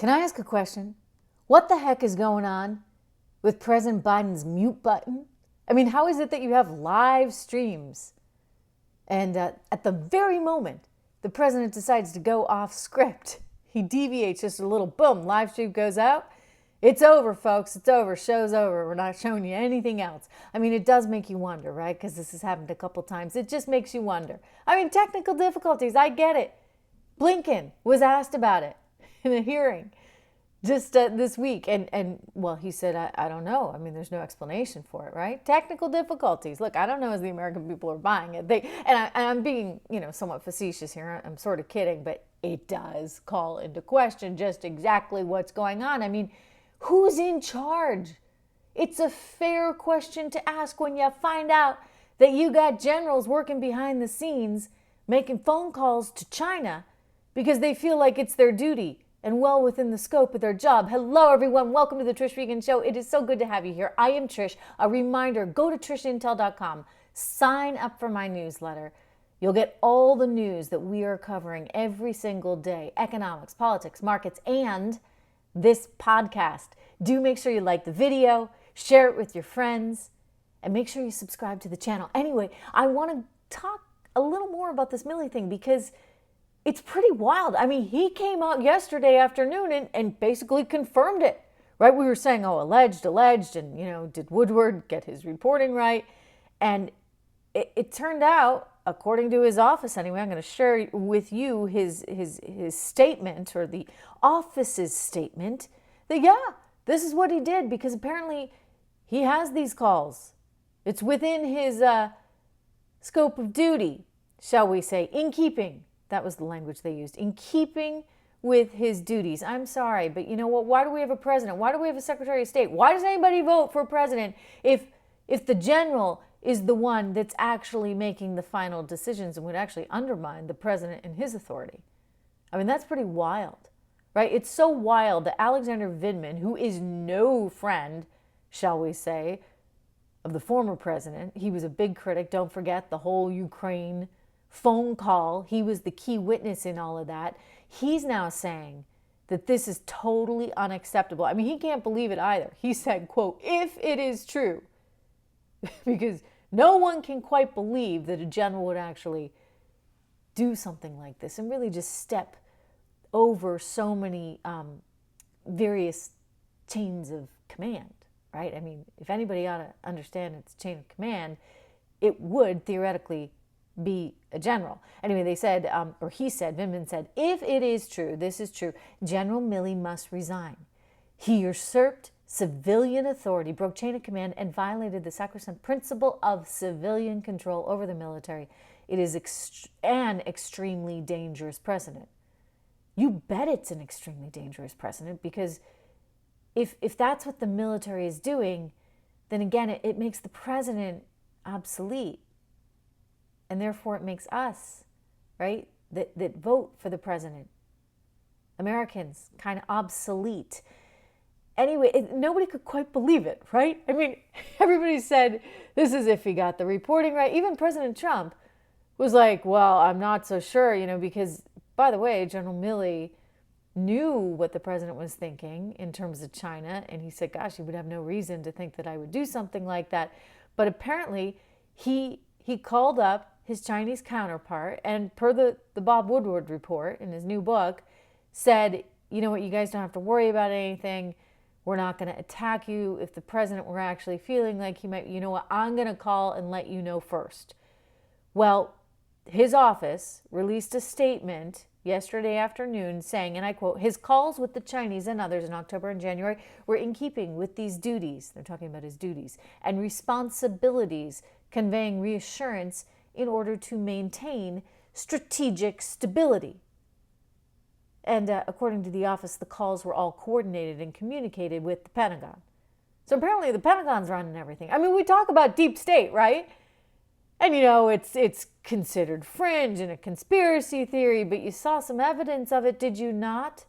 Can I ask a question? What the heck is going on with President Biden's mute button? I mean, how is it that you have live streams and at the very moment the president decides to go off script, he deviates just a little, boom, live stream goes out. It's over, folks. It's over. Show's over. We're not showing you anything else. I mean, it does make you wonder, right? Because this has happened a couple times. It just makes you wonder. I mean, technical difficulties. I get it. Blinken was asked about it in a hearing just this week. And well, he said, I don't know. I mean, there's no explanation for it, right? Technical difficulties. Look, I don't know as the American people are buying it. I'm being, somewhat facetious here. I'm sort of kidding, but it does call into question just exactly what's going on. I mean, who's in charge? It's a fair question to ask when you find out that you got generals working behind the scenes making phone calls to China because they feel like it's their duty and well within the scope of their job. Hello, everyone. Welcome to the Trish Regan Show. It is so good to have you here. I am Trish. A reminder, go to trishintel.com. Sign up for my newsletter. You'll get all the news that we are covering every single day. Economics, politics, markets, and this podcast. Do make sure you like the video, share it with your friends, and make sure you subscribe to the channel. Anyway, I want to talk a little more about this Milley thing because it's pretty wild. I mean, he came out yesterday afternoon and basically confirmed it, right? We were saying, alleged, and, did Woodward get his reporting right? And it turned out, according to his office anyway, I'm going to share with you his statement, or the office's statement, that this is what he did, because apparently he has these calls. It's within his scope of duty, shall we say, in keeping. That was the language they used. In keeping with his duties. I'm sorry, but you know what? Why do we have a president? Why do we have a Secretary of State? Why does anybody vote for a president if the general is the one that's actually making the final decisions and would actually undermine the president and his authority? I mean, that's pretty wild, right? It's so wild that Alexander Vindman, who is no friend, shall we say, of the former president, he was a big critic. Don't forget the whole Ukraine phone call. He was the key witness in all of that. He's now saying that this is totally unacceptable. I mean, he can't believe it either. He said, quote, if it is true, because no one can quite believe that a general would actually do something like this and really just step over so many various chains of command, right? I mean, if anybody ought to understand its chain of command, it would theoretically be a general. Anyway, they said, Vindman said, if it is true, this is true, General Milley must resign. He usurped civilian authority, broke chain of command, and violated the sacrosanct principle of civilian control over the military. It is an extremely dangerous precedent. You bet it's an extremely dangerous precedent, because if that's what the military is doing, then again, it makes the president obsolete. And therefore it makes us, right, that vote for the president, Americans, kind of obsolete. Anyway, nobody could quite believe it, right? I mean, everybody said this is if he got the reporting right. Even President Trump was like, well, I'm not so sure, because, by the way, General Milley knew what the president was thinking in terms of China. And he said, gosh, he would have no reason to think that I would do something like that. But apparently he called up his Chinese counterpart, and per the Bob Woodward report in his new book, said, you know what, you guys don't have to worry about anything. We're not going to attack you. If the president were actually feeling like he might, you know what, I'm going to call and let you know first. Well, his office released a statement yesterday afternoon saying, and I quote, his calls with the Chinese and others in October and January were in keeping with these duties. They're talking about his duties and responsibilities, conveying reassurance in order to maintain strategic stability. And according to the office, the calls were all coordinated and communicated with the Pentagon. So apparently the Pentagon's running everything. I mean, we talk about deep state, right? And it's considered fringe and a conspiracy theory, but you saw some evidence of it, did you not,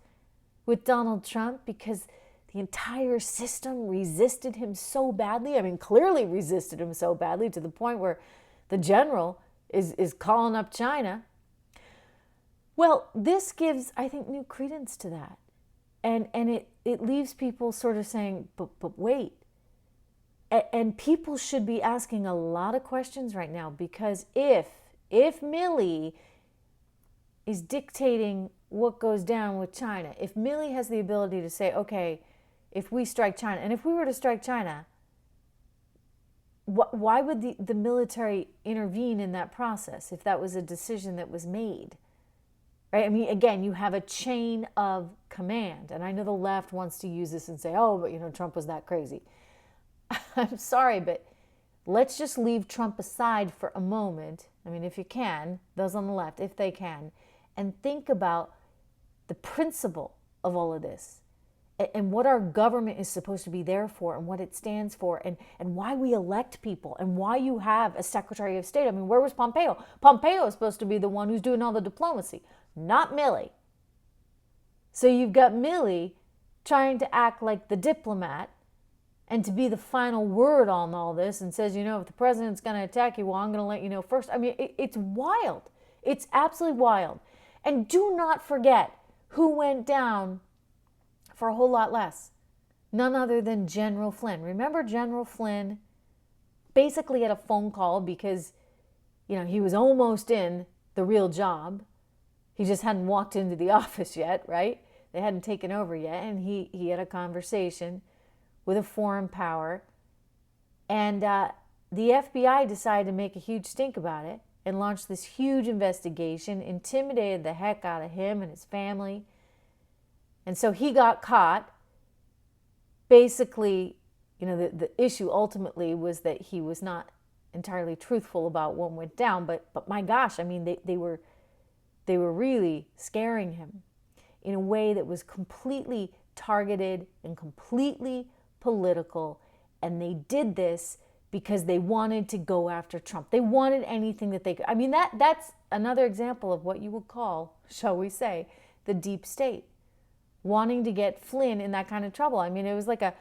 with Donald Trump? Because the entire system resisted him so badly. I mean, clearly resisted him so badly to the point where the general is calling up China. Well, this gives, I think, new credence to that. And it leaves people sort of saying, but wait. And people should be asking a lot of questions right now, because if Milley is dictating what goes down with China, if Milley has the ability to say, okay, if we strike China, and if we were to strike China, why would the military intervene in that process if that was a decision that was made? Right? I mean, again, you have a chain of command. And I know the left wants to use this and say, oh, but Trump was that crazy. I'm sorry, but let's just leave Trump aside for a moment. I mean, if you can, those on the left, if they can, and think about the principle of all of this and what our government is supposed to be there for and what it stands for and why we elect people and why you have a Secretary of State. I mean, where was Pompeo? Pompeo is supposed to be the one who's doing all the diplomacy, not Milley. So you've got Milley trying to act like the diplomat and to be the final word on all this and says, if the president's going to attack you, well, I'm going to let you know first. I mean, it's wild. It's absolutely wild. And do not forget who went down for a whole lot less. None other than General Flynn. Remember General Flynn basically had a phone call because, he was almost in the real job. He just hadn't walked into the office yet, right? They hadn't taken over yet. And he had a conversation with a foreign power. And the FBI decided to make a huge stink about it and launched this huge investigation, intimidated the heck out of him and his family. And so he got caught. Basically, the issue ultimately was that he was not entirely truthful about what went down. But my gosh, I mean, they were really scaring him in a way that was completely targeted and completely political. And they did this because they wanted to go after Trump. They wanted anything that they could. I mean, that's another example of what you would call, shall we say, the deep state. Wanting to get Flynn in that kind of trouble. I mean, it was like a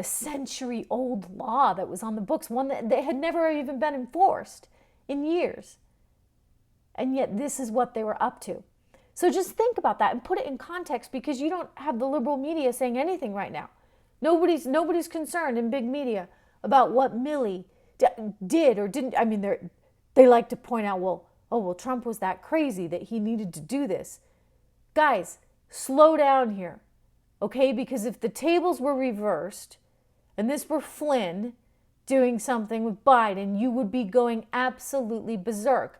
century-old law that was on the books, one that they had never even been enforced in years. And yet this is what they were up to. So just think about that and put it in context, because you don't have the liberal media saying anything right now. Nobody's concerned in big media about what Milley did or didn't. I mean, they like to point out, well, Trump was that crazy that he needed to do this. Guys, slow down here, okay? Because if the tables were reversed and this were Flynn doing something with Biden, you would be going absolutely berserk.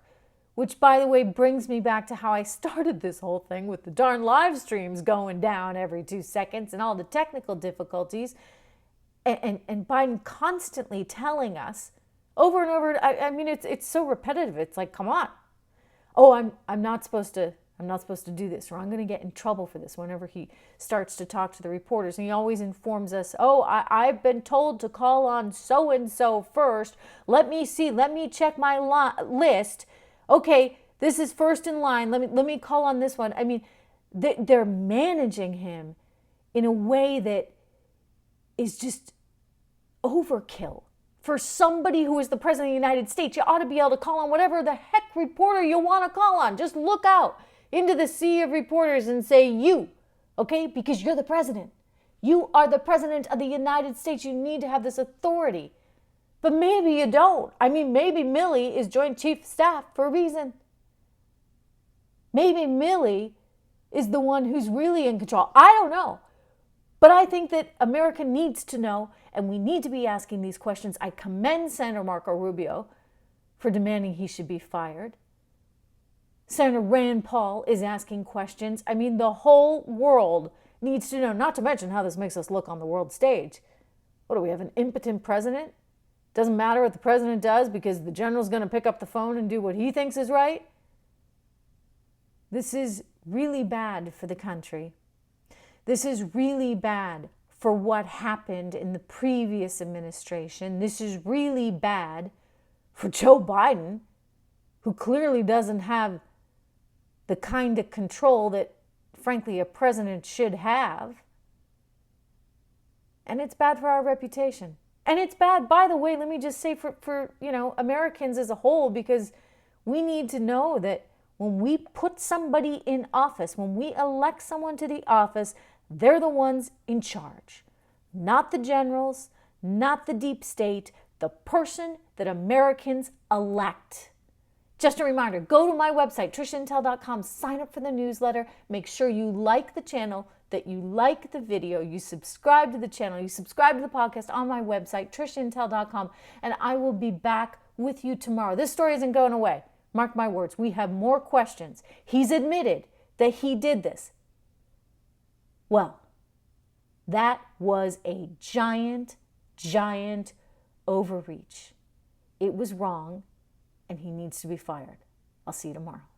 Which, by the way, brings me back to how I started this whole thing with the darn live streams going down every 2 seconds and all the technical difficulties. And Biden constantly telling us over and over. I mean, it's so repetitive. It's like, come on. Oh, I'm not supposed to do this, or I'm going to get in trouble for this whenever he starts to talk to the reporters. And he always informs us, I've been told to call on so-and-so first. Let me check my list. Okay, this is first in line. Let me call on this one. I mean, they're managing him in a way that is just overkill. For somebody who is the president of the United States, you ought to be able to call on whatever the heck reporter you want to call on. Just look out into the sea of reporters and say you, okay? Because you're the president. You are the president of the United States. You need to have this authority. But maybe you don't. I mean, maybe Milley is Joint Chief of Staff for a reason. Maybe Milley is the one who's really in control. I don't know. But I think that America needs to know, and we need to be asking these questions. I commend Senator Marco Rubio for demanding he should be fired. Senator Rand Paul is asking questions. I mean, the whole world needs to know, not to mention how this makes us look on the world stage. What do we have, an impotent president? Doesn't matter what the president does because the general's going to pick up the phone and do what he thinks is right? This is really bad for the country. This is really bad for what happened in the previous administration. This is really bad for Joe Biden, who clearly doesn't have the kind of control that, frankly, a president should have. And it's bad for our reputation. And it's bad, by the way, let me just say for Americans as a whole, because we need to know that when we put somebody in office, when we elect someone to the office, They're the ones in charge, not the generals, not the deep state, the person that Americans elect. Just a reminder, go to my website, trishintel.com, sign up for the newsletter, make sure you like the channel, that you like the video, you subscribe to the channel, you subscribe to the podcast on my website, trishintel.com, and I will be back with you tomorrow. This story isn't going away. Mark my words, we have more questions. He's admitted that he did this. Well, that was a giant, giant overreach. It was wrong, and he needs to be fired. I'll see you tomorrow.